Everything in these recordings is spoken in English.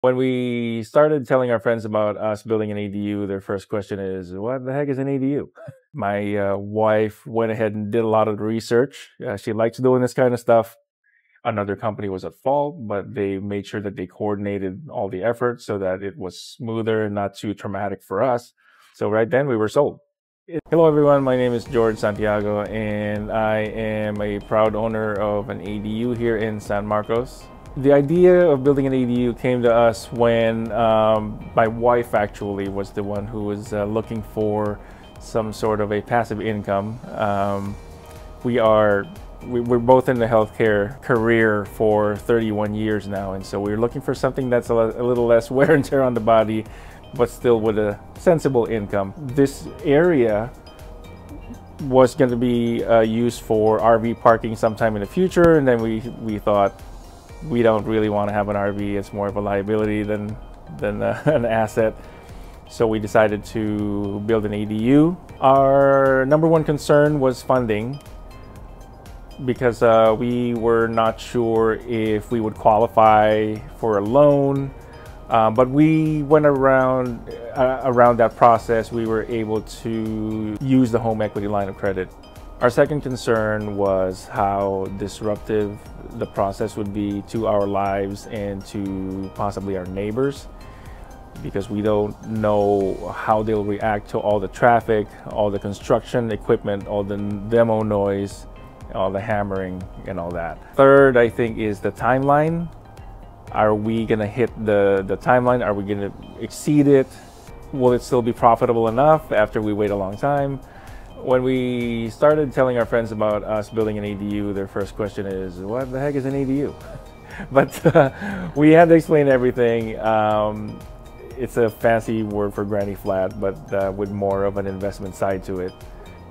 When we started telling our friends about us building an ADU, their first question is, what the heck is an ADU? My wife went ahead and did a lot of the research. She likes doing this kind of stuff. Another company was at fault, but they made sure that they coordinated all the efforts so that it was smoother and not too traumatic for us. So right then we were sold. Hello everyone, my name is George Santiago and I am a proud owner of an ADU here in San Marcos. The idea of building an ADU came to us when my wife actually was the one who was looking for some sort of a passive income. We're both in the healthcare career for 31 years now, and so we're looking for something that's a little less wear and tear on the body, but still with a sensible income. This area was going to be used for RV parking sometime in the future, and then we thought we don't really want to have an RV. It's more of a liability than an asset. So we decided to build an ADU. Our number one concern was funding, because we were not sure if we would qualify for a loan. But we went around that process. We were able to use the home equity line of credit. Our second concern was how disruptive the process would be to our lives and to possibly our neighbors, because we don't know how they'll react to all the traffic, all the construction equipment, all the demo noise, all the hammering and all that. Third, I think, is the timeline. Are we gonna hit the timeline? Are we gonna exceed it? Will it still be profitable enough after we wait a long time? When we started telling our friends about us building an ADU, their first question is, what the heck is an ADU? But we had to explain everything. It's a fancy word for granny flat, but with more of an investment side to it.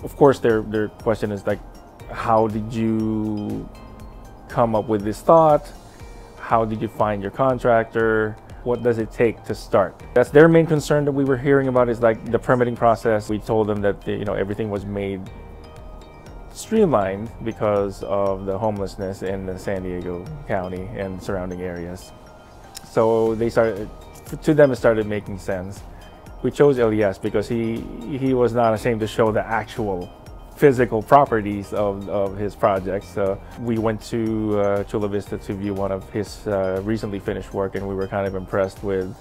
Of course, their question is like, how did you come up with this thought? How did you find your contractor? What does it take to start? That's their main concern that we were hearing about, is like the permitting process. We told them that everything was made streamlined because of the homelessness in the San Diego County and surrounding areas. So it started making sense. We chose Elias because he was not ashamed to show the actual physical properties of his projects. So we went to Chula Vista to view one of his recently finished work, and we were kind of impressed with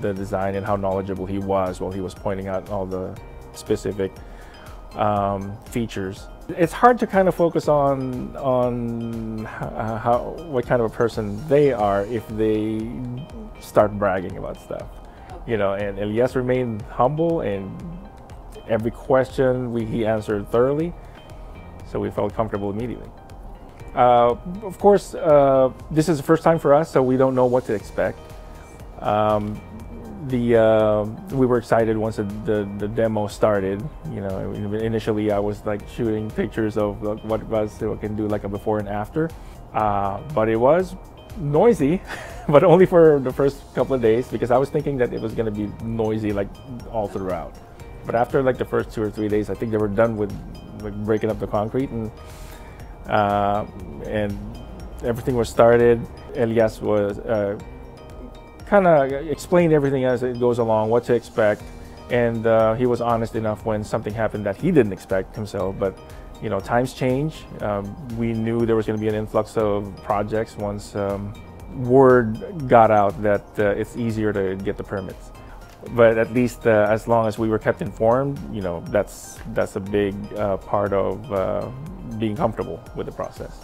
the design and how knowledgeable he was while he was pointing out all the specific features. It's hard to kind of focus on what kind of a person they are if they start bragging about stuff, and Elias remained humble, and every question he answered thoroughly, so we felt comfortable immediately. Of course, this is the first time for us, so we don't know what to expect. We were excited once the demo started. Initially I was like shooting pictures of what it can do, like a before and after, but it was noisy, but only for the first couple of days, because I was thinking that it was going to be noisy like all throughout. But after like the first 2 or 3 days, I think they were done with breaking up the concrete, and everything was started. Elias was kind of explained everything as it goes along, what to expect, and he was honest enough when something happened that he didn't expect himself. But times change. We knew there was going to be an influx of projects once word got out that it's easier to get the permits. But at least as long as we were kept informed, that's a big part of being comfortable with the process.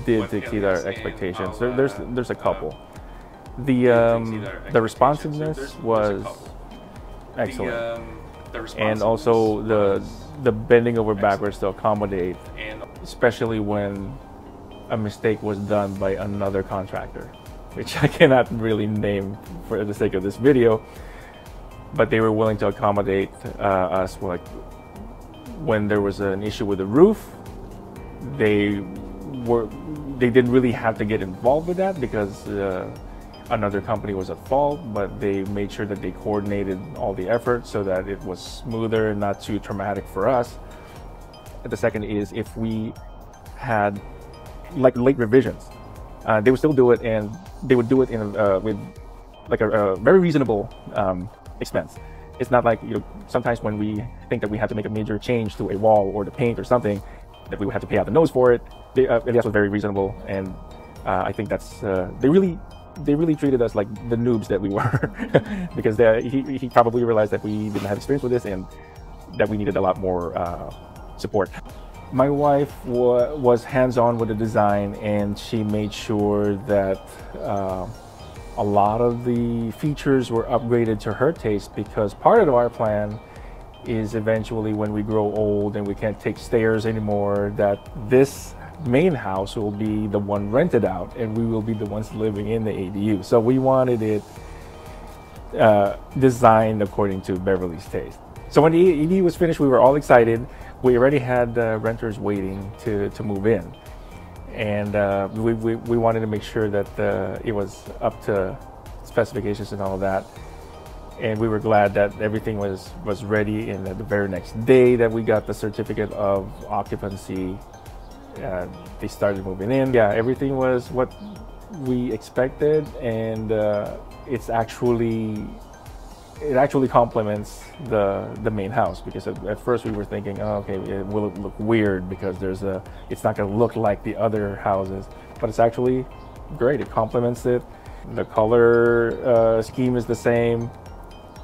Did exceed our expectations. There's a couple. The responsiveness was excellent, and also the bending over backwards to accommodate, especially when a mistake was done by another contractor, which I cannot really name for the sake of this video. But they were willing to accommodate us. Like when there was an issue with the roof, they didn't really have to get involved with that because another company was at fault, but they made sure that they coordinated all the efforts so that it was smoother and not too traumatic for us. And the second is, if we had like late revisions, they would still do it, and they would do it with a very reasonable expense. It's not like, sometimes when we think that we have to make a major change to a wall or the paint or something, that we would have to pay out the nose for it. Elias was very reasonable, and I think that's they really treated us like the noobs that we were, because he probably realized that we didn't have experience with this and that we needed a lot more support. My wife was hands-on with the design, and she made sure that a lot of the features were upgraded to her taste, because part of our plan is eventually, when we grow old and we can't take stairs anymore, that this main house will be the one rented out and we will be the ones living in the ADU. So we wanted it designed according to Beverly's taste. So when the ADU was finished, we were all excited. We already had renters waiting to move in, and we wanted to make sure that it was up to specifications and all of that. And we were glad that everything was ready, and the very next day that we got the certificate of occupancy, they started moving in. Yeah, everything was what we expected, and it actually complements the main house, because at first we were thinking, oh, okay, will it look weird because it's not going to look like the other houses, but it's actually great. It complements it. The color scheme is the same,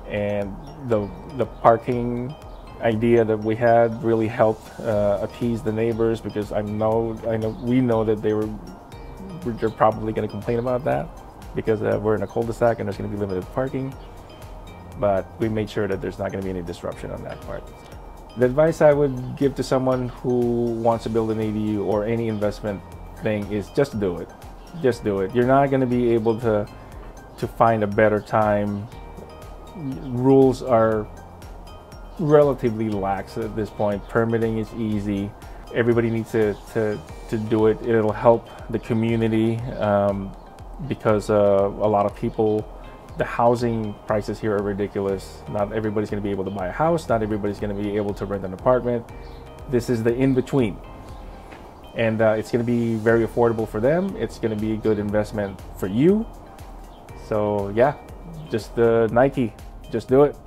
and the parking idea that we had really helped appease the neighbors, because we know that they're probably going to complain about that, because we're in a cul-de-sac and there's going to be limited parking. But we made sure that there's not going to be any disruption on that part. The advice I would give to someone who wants to build an ADU or any investment thing is just do it. Just do it. You're not going to be able to find a better time. Rules are relatively lax at this point. Permitting is easy. Everybody needs to do it. It'll help the community, because a lot of people, the housing prices here are ridiculous. Not everybody's going to be able to buy a house. Not everybody's going to be able to rent an apartment. This is the in-between. And it's going to be very affordable for them. It's going to be a good investment for you. So yeah, just Nike, just do it.